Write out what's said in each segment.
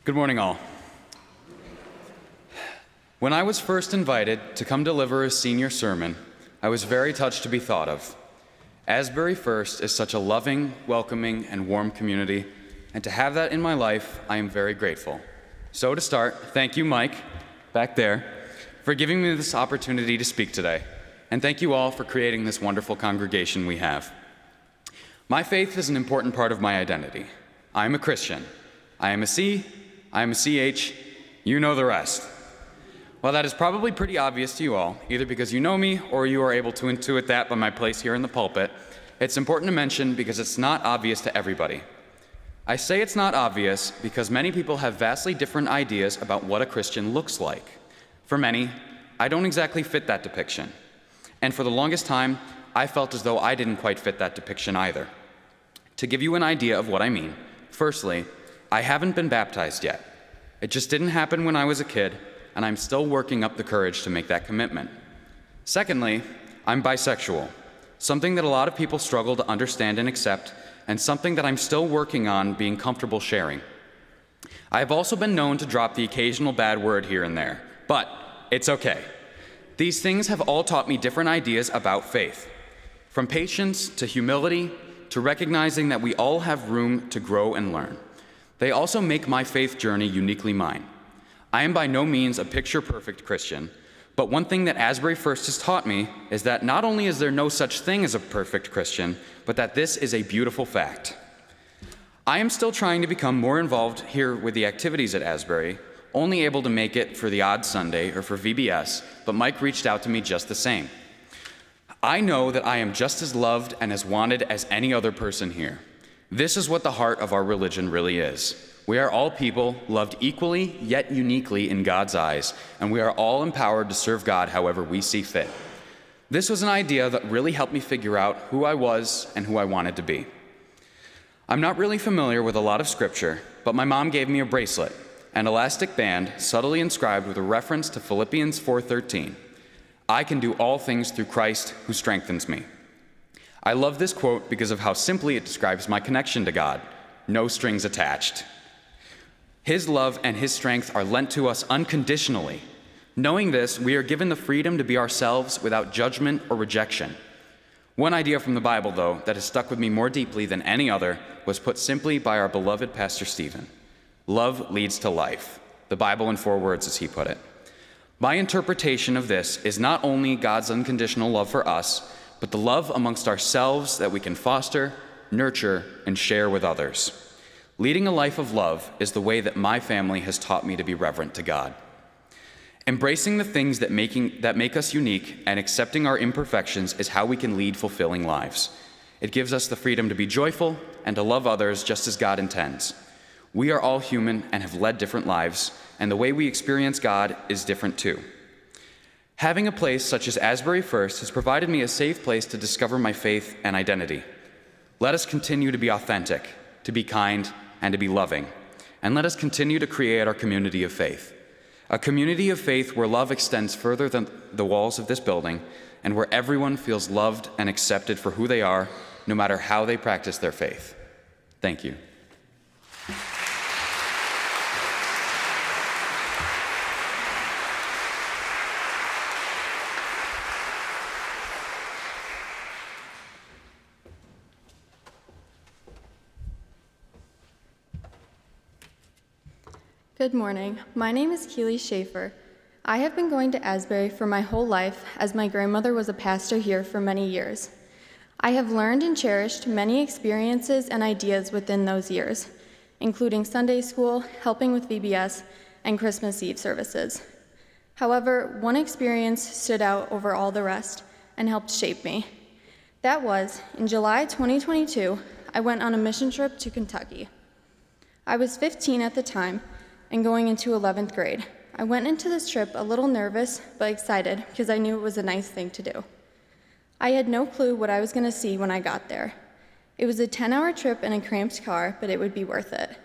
Good morning, all. When I was first invited to come deliver a senior sermon, I was very touched to be thought of. Asbury First is such a loving, welcoming, and warm community, and to have that in my life, I am very grateful. So to start, thank you, Mike, back there, for giving me this opportunity to speak today, and thank you all for creating this wonderful congregation we have. My faith is an important part of my identity. I am a Christian. I am a C, I am a CH, you know the rest. While that is probably pretty obvious to you all, either because you know me or you are able to intuit that by my place here in the pulpit, it's important to mention because it's not obvious to everybody. I say it's not obvious because many people have vastly different ideas about what a Christian looks like. For many, I don't exactly fit that depiction. And for the longest time, I felt as though I didn't quite fit that depiction either. To give you an idea of what I mean, firstly, I haven't been baptized yet. It just didn't happen when I was a kid, and I'm still working up the courage to make that commitment. Secondly, I'm bisexual, something that a lot of people struggle to understand and accept, and something that I'm still working on being comfortable sharing. I have also been known to drop the occasional bad word here and there, but it's okay. These things have all taught me different ideas about faith, from patience to humility to recognizing that we all have room to grow and learn. They also make my faith journey uniquely mine. I am by no means a picture-perfect Christian, but one thing that Asbury First has taught me is that not only is there no such thing as a perfect Christian, but that this is a beautiful fact. I am still trying to become more involved here with the activities at Asbury, only able to make it for the odd Sunday or for VBS, but Mike reached out to me just the same. I know that I am just as loved and as wanted as any other person here. This is what the heart of our religion really is. We are all people loved equally yet uniquely in God's eyes, and we are all empowered to serve God however we see fit. This was an idea that really helped me figure out who I was and who I wanted to be. I'm not really familiar with a lot of scripture, but my mom gave me a bracelet, an elastic band subtly inscribed with a reference to Philippians 4:13. I can do all things through Christ who strengthens me. I love this quote because of how simply it describes my connection to God. No strings attached. His love and his strength are lent to us unconditionally. Knowing this, we are given the freedom to be ourselves without judgment or rejection. One idea from the Bible, though, that has stuck with me more deeply than any other was put simply by our beloved Pastor Stephen. Love leads to life. The Bible in 4 words, as he put it. My interpretation of this is not only God's unconditional love for us, but the love amongst ourselves that we can foster, nurture, and share with others. Leading a life of love is the way that my family has taught me to be reverent to God. Embracing the things that make us unique and accepting our imperfections is how we can lead fulfilling lives. It gives us the freedom to be joyful and to love others just as God intends. We are all human and have led different lives, and the way we experience God is different too. Having a place such as Asbury First has provided me a safe place to discover my faith and identity. Let us continue to be authentic, to be kind, and to be loving. And let us continue to create our community of faith. A community of faith where love extends further than the walls of this building, and where everyone feels loved and accepted for who they are, no matter how they practice their faith. Thank you. Good morning. My name is Keely Schaefer. I have been going to Asbury for my whole life, as my grandmother was a pastor here for many years. I have learned and cherished many experiences and ideas within those years, including Sunday school, helping with VBS, and Christmas Eve services. However, one experience stood out over all the rest and helped shape me. That was, in July 2022, I went on a mission trip to Kentucky. I was 15 at the time, and going into 11th grade. I went into this trip a little nervous, but excited because I knew it was a nice thing to do. I had no clue what I was going to see when I got there. It was a 10-hour trip in a cramped car, but it would be worth it.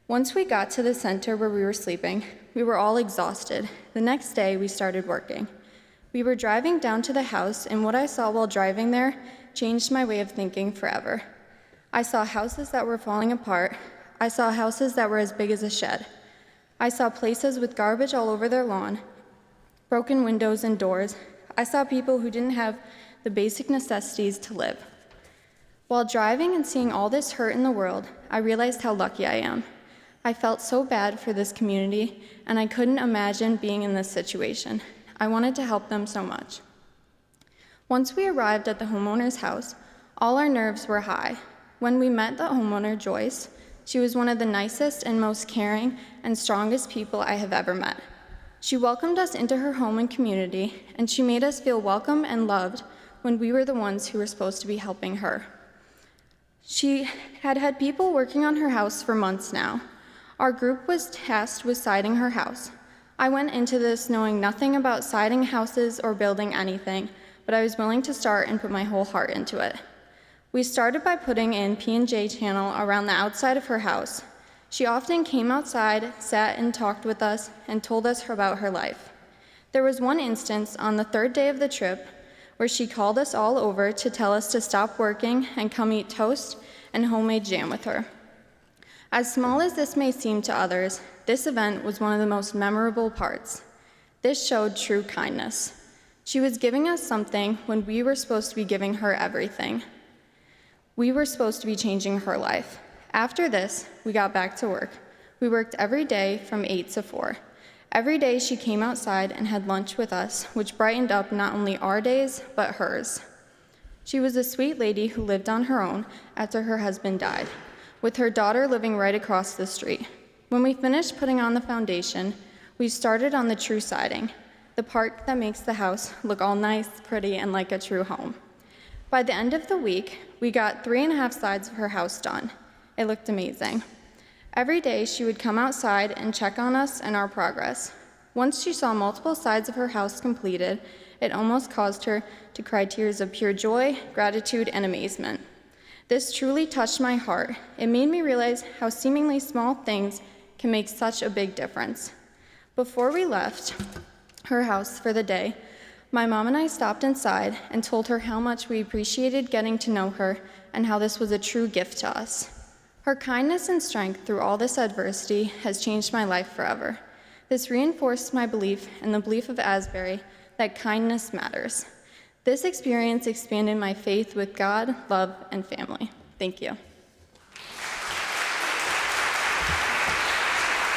Once we got to the center where we were sleeping, we were all exhausted. The next day, we started working. We were driving down to the house, and what I saw while driving there changed my way of thinking forever. I saw houses that were falling apart. I saw houses that were as big as a shed. I saw places with garbage all over their lawn, broken windows and doors. I saw people who didn't have the basic necessities to live. While driving and seeing all this hurt in the world, I realized how lucky I am. I felt so bad for this community, and I couldn't imagine being in this situation. I wanted to help them so much. Once we arrived at the homeowner's house, all our nerves were high. When we met the homeowner, Joyce, she was one of the nicest and most caring and strongest people I have ever met. She welcomed us into her home and community, and she made us feel welcome and loved when we were the ones who were supposed to be helping her. She had people working on her house for months now. Our group was tasked with siding her house. I went into this knowing nothing about siding houses or building anything, but I was willing to start and put my whole heart into it. We started by putting in P&J channel around the outside of her house. She often came outside, sat and talked with us, and told us about her life. There was one instance on the third day of the trip where she called us all over to tell us to stop working and come eat toast and homemade jam with her. As small as this may seem to others, this event was one of the most memorable parts. This showed true kindness. She was giving us something when we were supposed to be giving her everything. We were supposed to be changing her life. After this, we got back to work. We worked every day from 8 to 4. Every day she came outside and had lunch with us, which brightened up not only our days, but hers. She was a sweet lady who lived on her own after her husband died, with her daughter living right across the street. When we finished putting on the foundation, we started on the true siding, the part that makes the house look all nice, pretty, and like a true home. By the end of the week, we got 3.5 sides of her house done. It looked amazing. Every day, she would come outside and check on us and our progress. Once she saw multiple sides of her house completed, it almost caused her to cry tears of pure joy, gratitude, and amazement. This truly touched my heart. It made me realize how seemingly small things can make such a big difference. Before we left her house for the day, my mom and I stopped inside and told her how much we appreciated getting to know her and how this was a true gift to us. Her kindness and strength through all this adversity has changed my life forever. This reinforced my belief and the belief of Asbury that kindness matters. This experience expanded my faith with God, love, and family. Thank you.